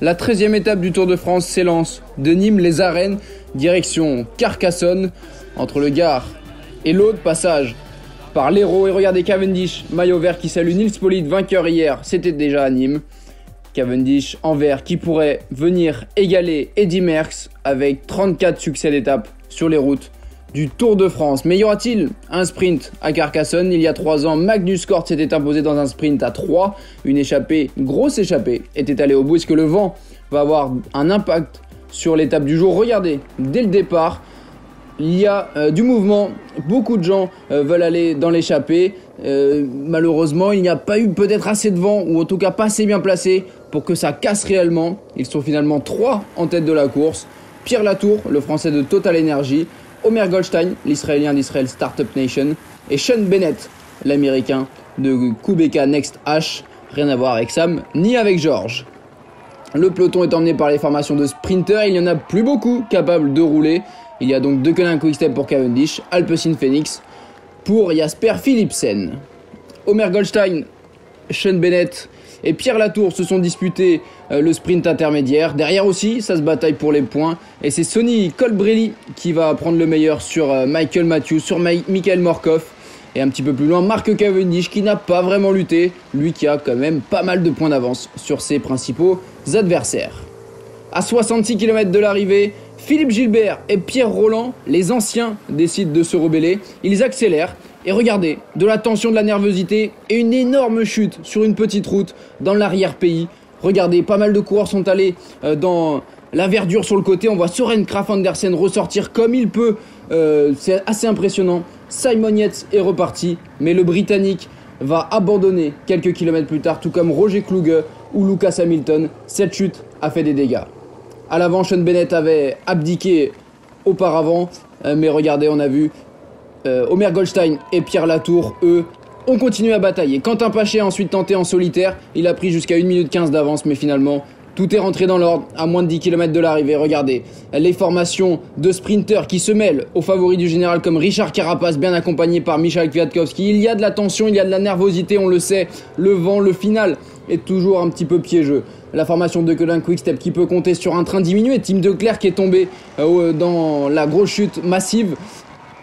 La 13e étape du Tour de France s'élance de Nîmes-les-Arènes, direction Carcassonne, entre le Gard et l'Aude, passage par l'Hérault. Et regardez Cavendish, maillot vert qui salue Nils Politt, vainqueur hier, c'était déjà à Nîmes. Cavendish en vert qui pourrait venir égaler Eddy Merckx avec 34 succès d'étape sur les routes du Tour de France. Mais y aura-t-il un sprint à Carcassonne? Il y a 3 ans, Magnus Cort s'était imposé dans un sprint à 3. Une grosse échappée, était allée au bout. Est-ce que le vent va avoir un impact sur l'étape du jour? Regardez, dès le départ, il y a du mouvement. Beaucoup de gens veulent aller dans l'échappée. Malheureusement, il n'y a pas eu peut-être assez de vent, ou en tout cas pas assez bien placé pour que ça casse réellement. Ils sont finalement 3 en tête de la course. Pierre Latour, le français de Total Energy, Omer Goldstein, l'israélien d'Israël Startup Nation, et Sean Bennett, l'américain de Kubeka Next H. Rien à voir avec Sam, ni avec George. Le peloton est emmené par les formations de sprinters. Il n'y en a plus beaucoup capables de rouler. Il y a donc Deceuninck Quick-Step pour Cavendish, Alpecin Phoenix pour Jasper Philipsen. Omer Goldstein, Sean Bennett et Pierre Latour se sont disputés le sprint intermédiaire. Derrière aussi, ça se bataille pour les points. Et c'est Sonny Colbrelli qui va prendre le meilleur sur Michael Matthews, sur Michael Morkov. Et un petit peu plus loin, Mark Cavendish qui n'a pas vraiment lutté. Lui qui a quand même pas mal de points d'avance sur ses principaux adversaires. À 66 km de l'arrivée, Philippe Gilbert et Pierre Rolland, les anciens, décident de se rebeller. Ils accélèrent. Et regardez, de la tension, de la nervosité et une énorme chute sur une petite route dans l'arrière-pays. Regardez, pas mal de coureurs sont allés dans la verdure sur le côté. On voit Søren Kragh Andersen ressortir comme il peut. C'est assez impressionnant. Simon Yates est reparti, mais le Britannique va abandonner quelques kilomètres plus tard, tout comme Roger Kluge ou Lucas Hamilton. Cette chute a fait des dégâts. À l'avant, Sean Bennett avait abdiqué auparavant, mais regardez, on a vu Omer Goldstein et Pierre Latour, eux, ont continué à batailler. Quentin Paché a ensuite tenté en solitaire. Il a pris jusqu'à 1 minute 15 d'avance, mais finalement, tout est rentré dans l'ordre à moins de 10 km de l'arrivée. Regardez, les formations de sprinters qui se mêlent aux favoris du général comme Richard Carapace, bien accompagné par Michał Kwiatkowski. Il y a de la tension, il y a de la nervosité, on le sait. Le vent, le final est toujours un petit peu piégeux. La formation de Deceuninck Quick-Step qui peut compter sur un train diminué. Tim Declercq qui est tombé dans la grosse chute massive.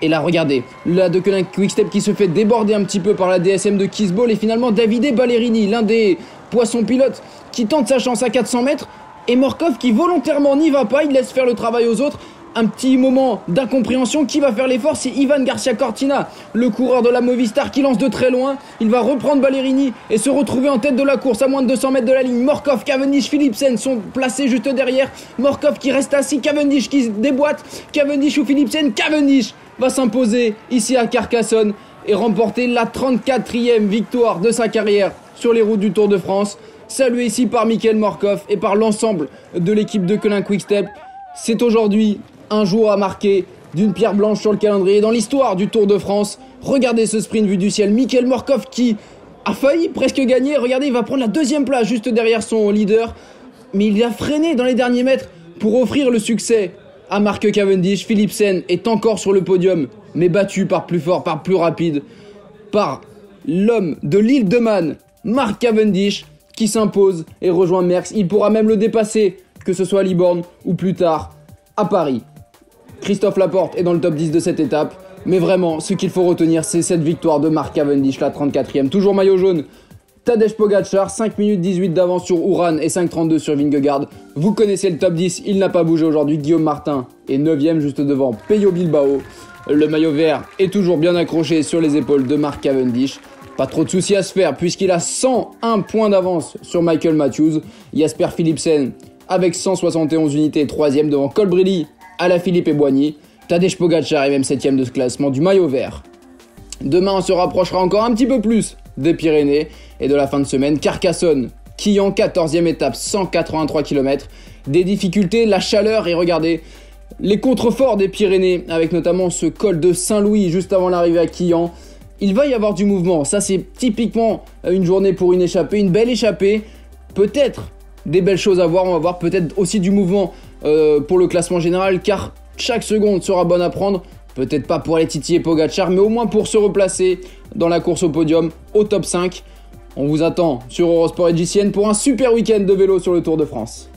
Et là, regardez, la Deceuninck Quick-Step qui se fait déborder un petit peu par la DSM de Kisball. Et finalement, Davide Ballerini, l'un des poissons pilotes, qui tente sa chance à 400 mètres. Et Morkov qui volontairement n'y va pas, il laisse faire le travail aux autres. Un petit moment d'incompréhension. Qui va faire l'effort? C'est Ivan Garcia Cortina, le coureur de la Movistar qui lance de très loin. Il va reprendre Ballerini et se retrouver en tête de la course à moins de 200 mètres de la ligne. Morkov, Cavendish, Philipsen sont placés juste derrière. Morkov qui reste assis, Cavendish qui déboîte. Cavendish ou Philipsen? Cavendish va s'imposer ici à Carcassonne et remporter la 34e victoire de sa carrière sur les routes du Tour de France. Salué ici par Michael Morkov et par l'ensemble de l'équipe de Deceuninck Quick-Step. C'est aujourd'hui un jour à marquer d'une pierre blanche sur le calendrier dans l'histoire du Tour de France. Regardez ce sprint vu du ciel. Michael Morkov qui a failli presque gagner. Regardez, il va prendre la 2e place juste derrière son leader. Mais il a freiné dans les derniers mètres pour offrir le succès à Mark Cavendish. Philipsen est encore sur le podium, mais battu par plus fort, par plus rapide, par l'homme de l'île de Man, Mark Cavendish, qui s'impose et rejoint Merckx. Il pourra même le dépasser, que ce soit à Libourne ou plus tard à Paris. Christophe Laporte est dans le top 10 de cette étape, mais vraiment, ce qu'il faut retenir, c'est cette victoire de Mark Cavendish, la 34e. Toujours maillot jaune, Tadej Pogačar, 5 minutes 18 d'avance sur Uran et 5,32 sur Vingegaard. Vous connaissez le top 10, il n'a pas bougé aujourd'hui. Guillaume Martin est 9e juste devant Pello Bilbao. Le maillot vert est toujours bien accroché sur les épaules de Mark Cavendish. Pas trop de soucis à se faire puisqu'il a 101 points d'avance sur Michael Matthews. Jasper Philipsen avec 171 unités est 3e devant Colbrelli, Alaphilippe et Boigny. Tadej Pogačar est même 7e de ce classement du maillot vert. Demain, on se rapprochera encore un petit peu plus des Pyrénées et de la fin de semaine. Carcassonne, Quillan, 14e étape, 183 km. Des difficultés, la chaleur et regardez les contreforts des Pyrénées avec notamment ce col de Saint-Louis juste avant l'arrivée à Quillan. Il va y avoir du mouvement, ça c'est typiquement une journée pour une échappée, une belle échappée. Peut-être des belles choses à voir, on va voir peut-être aussi du mouvement pour le classement général car chaque seconde sera bonne à prendre. Peut-être pas pour aller titiller Pogačar, mais au moins pour se replacer dans la course au podium, au top 5. On vous attend sur Eurosport et JCN pour un super week-end de vélo sur le Tour de France.